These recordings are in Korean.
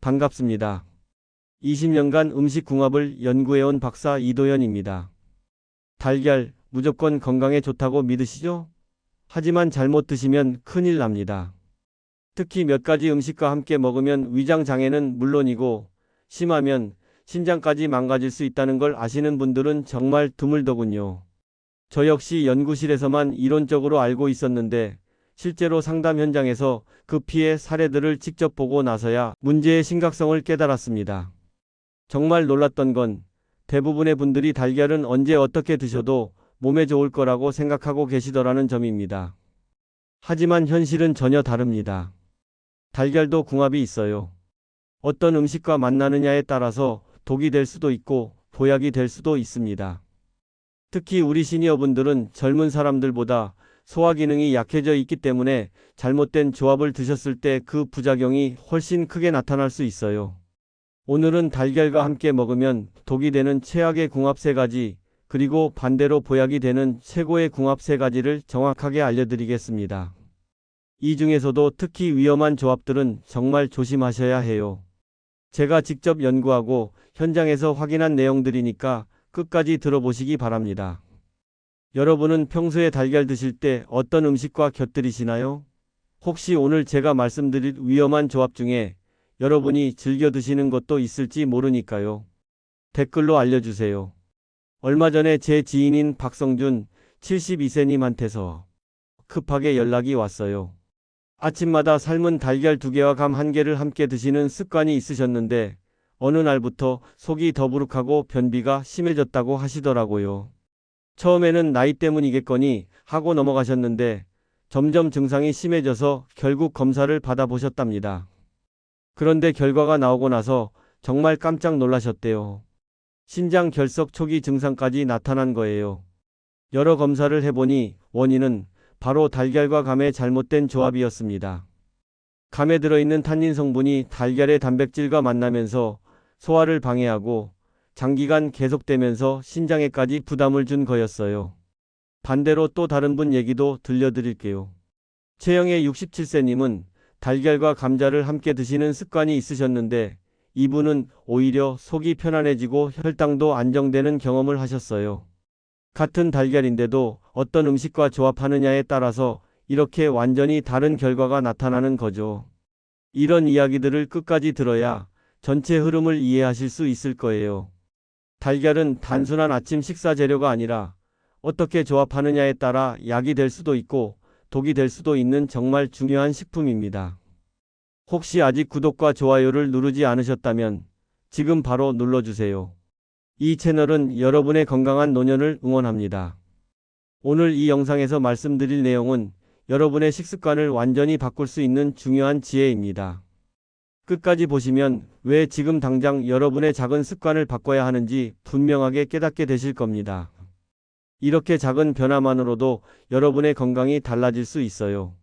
반갑습니다. 20년간 음식궁합을 연구해온 박사 이도현입니다. 달걀, 무조건 건강에 좋다고 믿으시죠? 하지만 잘못 드시면 큰일 납니다. 특히 몇 가지 음식과 함께 먹으면 위장 장애는 물론이고 심하면 신장까지 망가질 수 있다는 걸 아시는 분들은 정말 드물더군요. 저 역시 연구실에서만 이론적으로 알고 있었는데 실제로 상담 현장에서 그 피해 사례들을 직접 보고 나서야 문제의 심각성을 깨달았습니다. 정말 놀랐던 건 대부분의 분들이 달걀은 언제 어떻게 드셔도 몸에 좋을 거라고 생각하고 계시더라는 점입니다. 하지만 현실은 전혀 다릅니다. 달걀도 궁합이 있어요. 어떤 음식과 만나느냐에 따라서 독이 될 수도 있고 보약이 될 수도 있습니다. 특히 우리 시니어분들은 젊은 사람들보다 소화 기능이 약해져 있기 때문에 잘못된 조합을 드셨을 때 그 부작용이 훨씬 크게 나타날 수 있어요. 오늘은 달걀과 함께 먹으면 독이 되는 최악의 궁합 3가지, 그리고 반대로 보약이 되는 최고의 궁합 3가지를 정확하게 알려드리겠습니다. 이 중에서도 특히 위험한 조합들은 정말 조심하셔야 해요. 제가 직접 연구하고 현장에서 확인한 내용들이니까 끝까지 들어보시기 바랍니다. 여러분은 평소에 달걀 드실 때 어떤 음식과 곁들이시나요? 혹시 오늘 제가 말씀드릴 위험한 조합 중에 여러분이 즐겨 드시는 것도 있을지 모르니까요. 댓글로 알려주세요. 얼마 전에 제 지인인 박성준 72세님한테서 급하게 연락이 왔어요. 아침마다 삶은 달걀 2개와 감한 개를 함께 드시는 습관이 있으셨는데 어느 날부터 속이 더부룩하고 변비가 심해졌다고 하시더라고요. 처음에는 나이 때문이겠거니 하고 넘어가셨는데 점점 증상이 심해져서 결국 검사를 받아보셨답니다. 그런데 결과가 나오고 나서 정말 깜짝 놀라셨대요. 신장 결석 초기 증상까지 나타난 거예요. 여러 검사를 해보니 원인은 바로 달걀과 감의 잘못된 조합이었습니다. 감에 들어있는 탄닌 성분이 달걀의 단백질과 만나면서 소화를 방해하고 장기간 계속되면서 신장에까지 부담을 준 거였어요. 반대로 또 다른 분 얘기도 들려드릴게요. 최영애 67세님은 달걀과 감자를 함께 드시는 습관이 있으셨는데 이분은 오히려 속이 편안해지고 혈당도 안정되는 경험을 하셨어요. 같은 달걀인데도 어떤 음식과 조합하느냐에 따라서 이렇게 완전히 다른 결과가 나타나는 거죠. 이런 이야기들을 끝까지 들어야 전체 흐름을 이해하실 수 있을 거예요. 달걀은 단순한 아침 식사 재료가 아니라 어떻게 조합하느냐에 따라 약이 될 수도 있고 독이 될 수도 있는 정말 중요한 식품입니다. 혹시 아직 구독과 좋아요를 누르지 않으셨다면 지금 바로 눌러주세요. 이 채널은 여러분의 건강한 노년을 응원합니다. 오늘 이 영상에서 말씀드릴 내용은 여러분의 식습관을 완전히 바꿀 수 있는 중요한 지혜입니다. 끝까지 보시면 왜 지금 당장 여러분의 작은 습관을 바꿔야 하는지 분명하게 깨닫게 되실 겁니다. 이렇게 작은 변화만으로도 여러분의 건강이 달라질 수 있어요.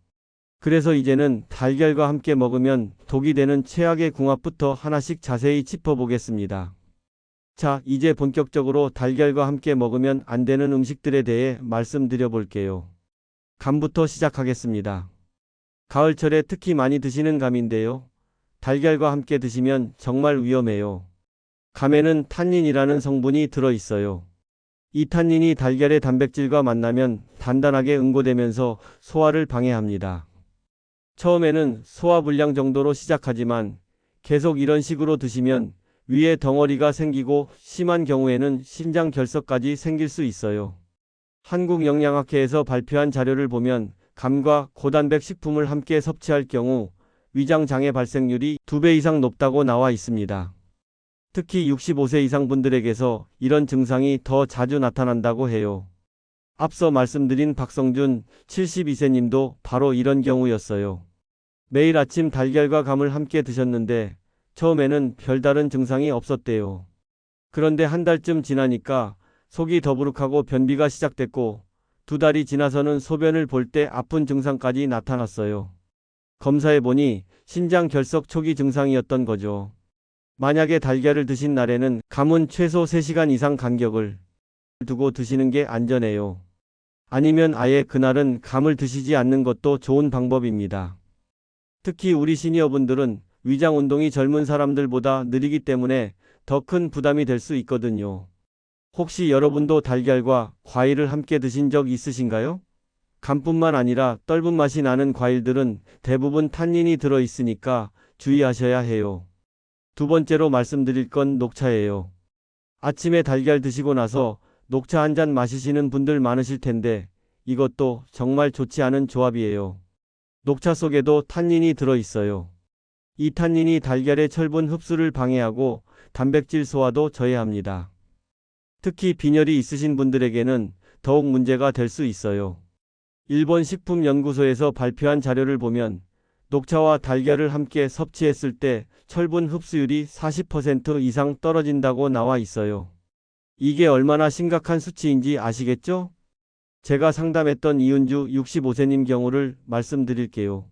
그래서 이제는 달걀과 함께 먹으면 독이 되는 최악의 궁합부터 하나씩 자세히 짚어보겠습니다. 자, 이제 본격적으로 달걀과 함께 먹으면 안 되는 음식들에 대해 말씀드려 볼게요. 감부터 시작하겠습니다. 가을철에 특히 많이 드시는 감인데요. 달걀과 함께 드시면 정말 위험해요. 감에는 탄닌이라는 성분이 들어있어요. 이 탄닌이 달걀의 단백질과 만나면 단단하게 응고되면서 소화를 방해합니다. 처음에는 소화불량 정도로 시작하지만 계속 이런 식으로 드시면 위에 덩어리가 생기고 심한 경우에는 신장 결석까지 생길 수 있어요. 한국영양학회에서 발표한 자료를 보면 감과 고단백 식품을 함께 섭취할 경우 위장 장애 발생률이 2배 이상 높다고 나와 있습니다. 특히 65세 이상 분들에게서 이런 증상이 더 자주 나타난다고 해요. 앞서 말씀드린 박성준 72세님도 바로 이런 경우였어요. 매일 아침 달걀과 감을 함께 드셨는데 처음에는 별다른 증상이 없었대요. 그런데 한 달쯤 지나니까 속이 더부룩하고 변비가 시작됐고 2달이 지나서는 소변을 볼 때 아픈 증상까지 나타났어요. 검사해보니 신장 결석 초기 증상이었던 거죠. 만약에 달걀을 드신 날에는 감은 최소 3시간 이상 간격을 두고 드시는 게 안전해요. 아니면 아예 그날은 감을 드시지 않는 것도 좋은 방법입니다. 특히 우리 시니어분들은 위장 운동이 젊은 사람들보다 느리기 때문에 더 큰 부담이 될 수 있거든요. 혹시 여러분도 달걀과 과일을 함께 드신 적 있으신가요? 간뿐만 아니라 떫은 맛이 나는 과일들은 대부분 탄닌이 들어 있으니까 주의하셔야 해요. 두 번째로 말씀드릴 건 녹차예요. 아침에 달걀 드시고 나서 녹차 한 잔 마시시는 분들 많으실 텐데 이것도 정말 좋지 않은 조합이에요. 녹차 속에도 탄닌이 들어 있어요. 이 탄닌이 달걀의 철분 흡수를 방해하고 단백질 소화도 저해합니다. 특히 빈혈이 있으신 분들에게는 더욱 문제가 될 수 있어요. 일본 식품연구소에서 발표한 자료를 보면 녹차와 달걀을 함께 섭취했을 때 철분 흡수율이 40% 이상 떨어진다고 나와 있어요. 이게 얼마나 심각한 수치인지 아시겠죠? 제가 상담했던 이은주 65세님 경우를 말씀드릴게요.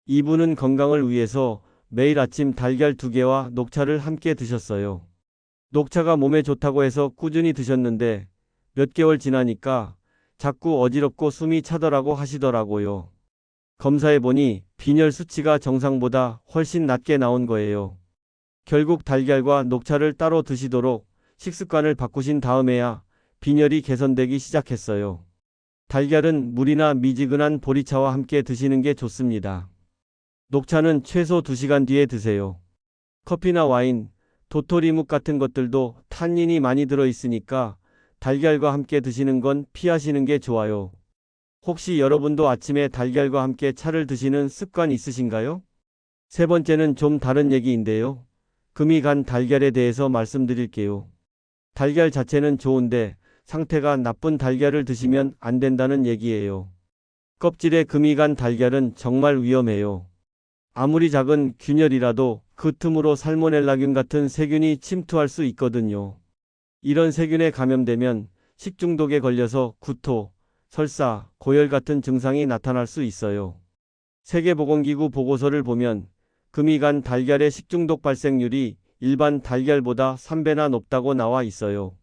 이분은 건강을 위해서 매일 아침 달걀 2개와 녹차를 함께 드셨어요. 녹차가 몸에 좋다고 해서 꾸준히 드셨는데 몇 개월 지나니까 자꾸 어지럽고 숨이 차더라고 하시더라고요. 검사해보니 빈혈 수치가 정상보다 훨씬 낮게 나온 거예요. 결국 달걀과 녹차를 따로 드시도록 식습관을 바꾸신 다음에야 빈혈이 개선되기 시작했어요. 달걀은 물이나 미지근한 보리차와 함께 드시는 게 좋습니다. 녹차는 최소 2시간 뒤에 드세요. 커피나 와인, 도토리묵 같은 것들도 탄닌이 많이 들어 있으니까 달걀과 함께 드시는 건 피하시는 게 좋아요. 혹시 여러분도 아침에 달걀과 함께 차를 드시는 습관 있으신가요? 세 번째는 좀 다른 얘기인데요. 금이 간 달걀에 대해서 말씀드릴게요. 달걀 자체는 좋은데 상태가 나쁜 달걀을 드시면 안 된다는 얘기예요. 껍질에 금이 간 달걀은 정말 위험해요. 아무리 작은 균열이라도 그 틈으로 살모넬라균 같은 세균이 침투할 수 있거든요. 이런 세균에 감염되면 식중독에 걸려서 구토, 설사, 고열 같은 증상이 나타날 수 있어요. 세계보건기구 보고서를 보면 금이 간 달걀의 식중독 발생률이 일반 달걀보다 3배나 높다고 나와 있어요.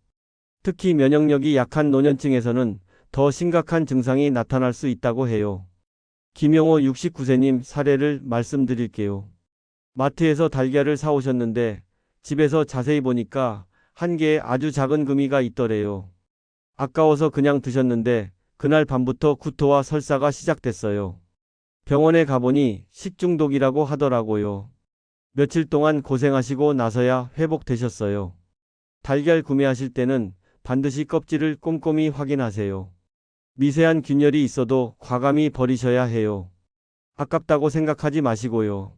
특히 면역력이 약한 노년층에서는 더 심각한 증상이 나타날 수 있다고 해요. 김영호 69세님 사례를 말씀드릴게요. 마트에서 달걀을 사오셨는데 집에서 자세히 보니까 한 개에 아주 작은 금이가 있더래요. 아까워서 그냥 드셨는데 그날 밤부터 구토와 설사가 시작됐어요. 병원에 가보니 식중독이라고 하더라고요. 며칠 동안 고생하시고 나서야 회복되셨어요. 달걀 구매하실 때는 반드시 껍질을 꼼꼼히 확인하세요. 미세한 균열이 있어도 과감히 버리셔야 해요. 아깝다고 생각하지 마시고요.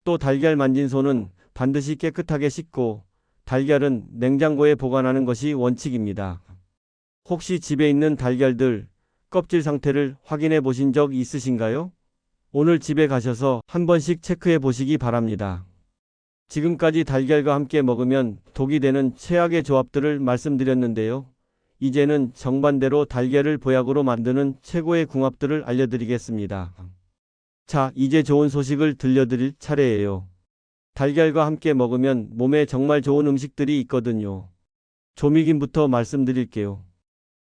또 달걀 만진 손은 반드시 깨끗하게 씻고 달걀은 냉장고에 보관하는 것이 원칙입니다. 혹시 집에 있는 달걀들 껍질 상태를 확인해 보신 적 있으신가요? 오늘 집에 가셔서 한 번씩 체크해 보시기 바랍니다. 지금까지 달걀과 함께 먹으면 독이 되는 최악의 조합들을 말씀드렸는데요. 이제는 정반대로 달걀을 보약으로 만드는 최고의 궁합들을 알려드리겠습니다. 자, 이제 좋은 소식을 들려드릴 차례예요. 달걀과 함께 먹으면 몸에 정말 좋은 음식들이 있거든요. 조미김부터 말씀드릴게요.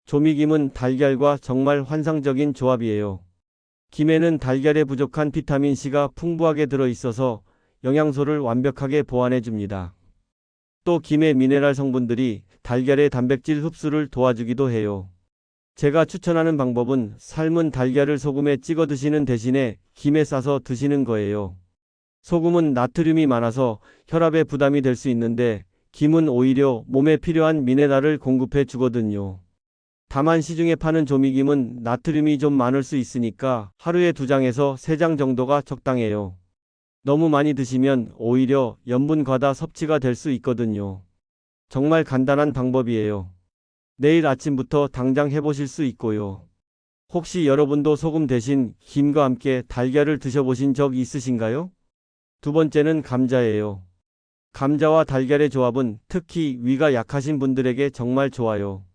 조미김은 달걀과 정말 환상적인 조합이에요. 김에는 달걀에 부족한 비타민C가 풍부하게 들어있어서 영양소를 완벽하게 보완해 줍니다. 또 김의 미네랄 성분들이 달걀의 단백질 흡수를 도와주기도 해요. 제가 추천하는 방법은 삶은 달걀을 소금에 찍어 드시는 대신에 김에 싸서 드시는 거예요. 소금은 나트륨이 많아서 혈압에 부담이 될 수 있는데 김은 오히려 몸에 필요한 미네랄을 공급해 주거든요. 다만 시중에 파는 조미김은 나트륨이 좀 많을 수 있으니까 하루에 2장에서 3장 정도가 적당해요. 너무 많이 드시면 오히려 염분 과다 섭취가 될 수 있거든요. 정말 간단한 방법이에요. 내일 아침부터 당장 해보실 수 있고요. 혹시 여러분도 소금 대신 김과 함께 달걀을 드셔보신 적 있으신가요? 두 번째는 감자예요. 감자와 달걀의 조합은 특히 위가 약하신 분들에게 정말 좋아요.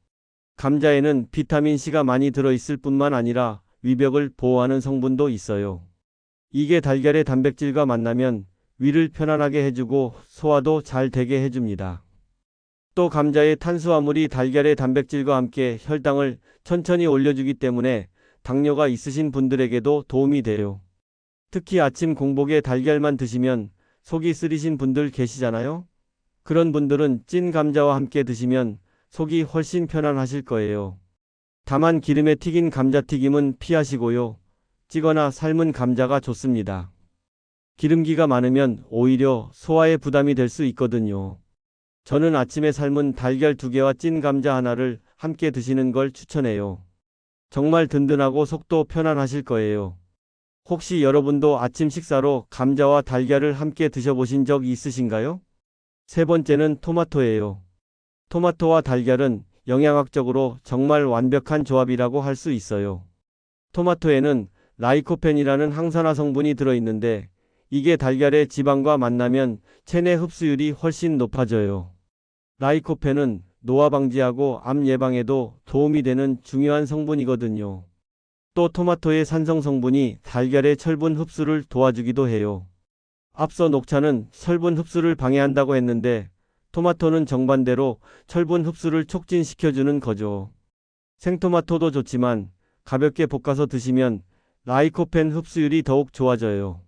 감자에는 비타민C가 많이 들어있을 뿐만 아니라 위벽을 보호하는 성분도 있어요. 이게 달걀의 단백질과 만나면 위를 편안하게 해주고 소화도 잘 되게 해줍니다. 또 감자의 탄수화물이 달걀의 단백질과 함께 혈당을 천천히 올려주기 때문에 당뇨가 있으신 분들에게도 도움이 돼요. 특히 아침 공복에 달걀만 드시면 속이 쓰리신 분들 계시잖아요? 그런 분들은 찐 감자와 함께 드시면 속이 훨씬 편안하실 거예요. 다만 기름에 튀긴 감자튀김은 피하시고요. 찌거나 삶은 감자가 좋습니다. 기름기가 많으면 오히려 소화에 부담이 될 수 있거든요. 저는 아침에 삶은 달걀 2개와 찐 감자 하나를 함께 드시는 걸 추천해요. 정말 든든하고 속도 편안하실 거예요. 혹시 여러분도 아침 식사로 감자와 달걀을 함께 드셔보신 적 있으신가요? 세 번째는 토마토예요. 토마토와 달걀은 영양학적으로 정말 완벽한 조합이라고 할 수 있어요. 토마토에는 라이코펜이라는 항산화 성분이 들어있는데 이게 달걀의 지방과 만나면 체내 흡수율이 훨씬 높아져요. 라이코펜은 노화 방지하고 암 예방에도 도움이 되는 중요한 성분이거든요. 또 토마토의 산성 성분이 달걀의 철분 흡수를 도와주기도 해요. 앞서 녹차는 철분 흡수를 방해한다고 했는데 토마토는 정반대로 철분 흡수를 촉진시켜주는 거죠. 생토마토도 좋지만 가볍게 볶아서 드시면 라이코펜 흡수율이 더욱 좋아져요.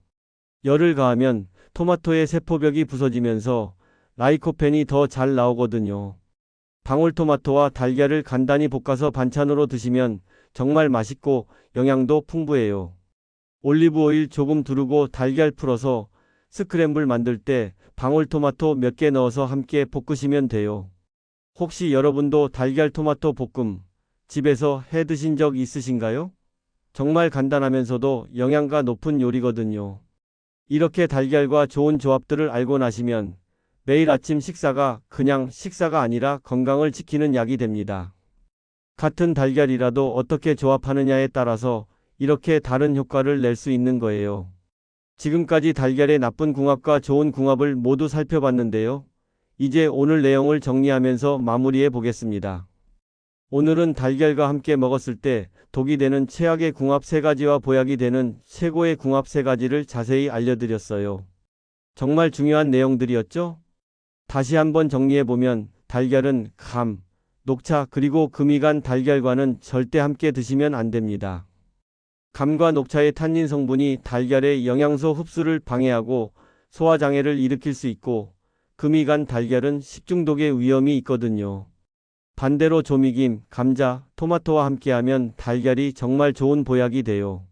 열을 가하면 토마토의 세포벽이 부서지면서 라이코펜이 더 잘 나오거든요. 방울토마토와 달걀을 간단히 볶아서 반찬으로 드시면 정말 맛있고 영양도 풍부해요. 올리브 오일 조금 두르고 달걀 풀어서 스크램블 만들 때 방울토마토 몇 개 넣어서 함께 볶으시면 돼요. 혹시 여러분도 달걀 토마토 볶음 집에서 해 드신 적 있으신가요? 정말 간단하면서도 영양가 높은 요리거든요. 이렇게 달걀과 좋은 조합들을 알고 나시면 매일 아침 식사가 그냥 식사가 아니라 건강을 지키는 약이 됩니다. 같은 달걀이라도 어떻게 조합하느냐에 따라서 이렇게 다른 효과를 낼 수 있는 거예요. 지금까지 달걀의 나쁜 궁합과 좋은 궁합을 모두 살펴봤는데요. 이제 오늘 내용을 정리하면서 마무리해 보겠습니다. 오늘은 달걀과 함께 먹었을 때 독이 되는 최악의 궁합 3가지와 보약이 되는 최고의 궁합 3가지를 자세히 알려드렸어요. 정말 중요한 내용들이었죠? 다시 한번 정리해보면 달걀은 감, 녹차 그리고 금이 간 달걀과는 절대 함께 드시면 안 됩니다. 감과 녹차의 탄닌 성분이 달걀의 영양소 흡수를 방해하고 소화장애를 일으킬 수 있고 금이 간 달걀은 식중독의 위험이 있거든요. 반대로 조미김, 감자, 토마토와 함께하면 달걀이 정말 좋은 보약이 돼요.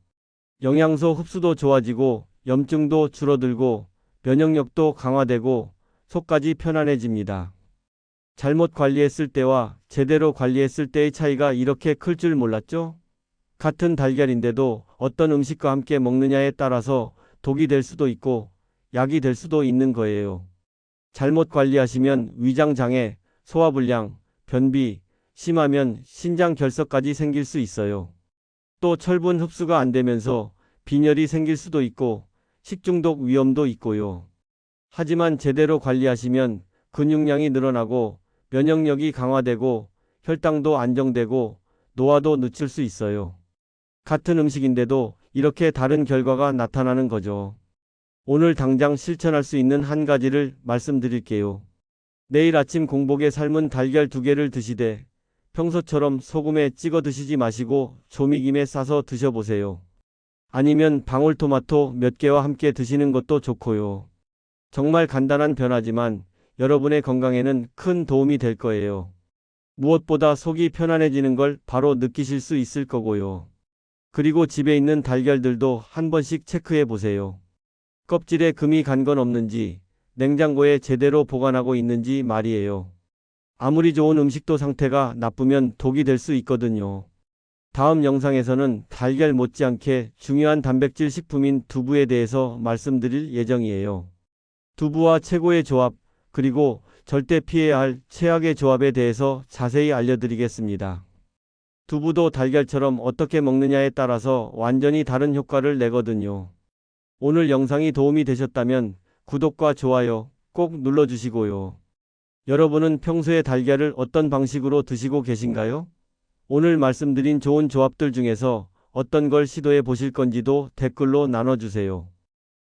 영양소 흡수도 좋아지고 염증도 줄어들고 면역력도 강화되고 속까지 편안해집니다. 잘못 관리했을 때와 제대로 관리했을 때의 차이가 이렇게 클 줄 몰랐죠? 같은 달걀인데도 어떤 음식과 함께 먹느냐에 따라서 독이 될 수도 있고 약이 될 수도 있는 거예요. 잘못 관리하시면 위장장애, 소화불량, 변비, 심하면 신장 결석까지 생길 수 있어요. 또 철분 흡수가 안 되면서 빈혈이 생길 수도 있고 식중독 위험도 있고요. 하지만 제대로 관리하시면 근육량이 늘어나고 면역력이 강화되고 혈당도 안정되고 노화도 늦출 수 있어요. 같은 음식인데도 이렇게 다른 결과가 나타나는 거죠. 오늘 당장 실천할 수 있는 한 가지를 말씀드릴게요. 내일 아침 공복에 삶은 달걀 2개를 드시되 평소처럼 소금에 찍어 드시지 마시고 조미김에 싸서 드셔보세요. 아니면 방울토마토 몇 개와 함께 드시는 것도 좋고요. 정말 간단한 변화지만 여러분의 건강에는 큰 도움이 될 거예요. 무엇보다 속이 편안해지는 걸 바로 느끼실 수 있을 거고요. 그리고 집에 있는 달걀들도 한 번씩 체크해 보세요. 껍질에 금이 간 건 없는지, 냉장고에 제대로 보관하고 있는지 말이에요. 아무리 좋은 음식도 상태가 나쁘면 독이 될 수 있거든요. 다음 영상에서는 달걀 못지않게 중요한 단백질 식품인 두부에 대해서 말씀드릴 예정이에요. 두부와 최고의 조합, 그리고 절대 피해야 할 최악의 조합에 대해서 자세히 알려드리겠습니다. 두부도 달걀처럼 어떻게 먹느냐에 따라서 완전히 다른 효과를 내거든요. 오늘 영상이 도움이 되셨다면 구독과 좋아요 꼭 눌러주시고요. 여러분은 평소에 달걀을 어떤 방식으로 드시고 계신가요? 오늘 말씀드린 좋은 조합들 중에서 어떤 걸 시도해 보실 건지도 댓글로 나눠주세요.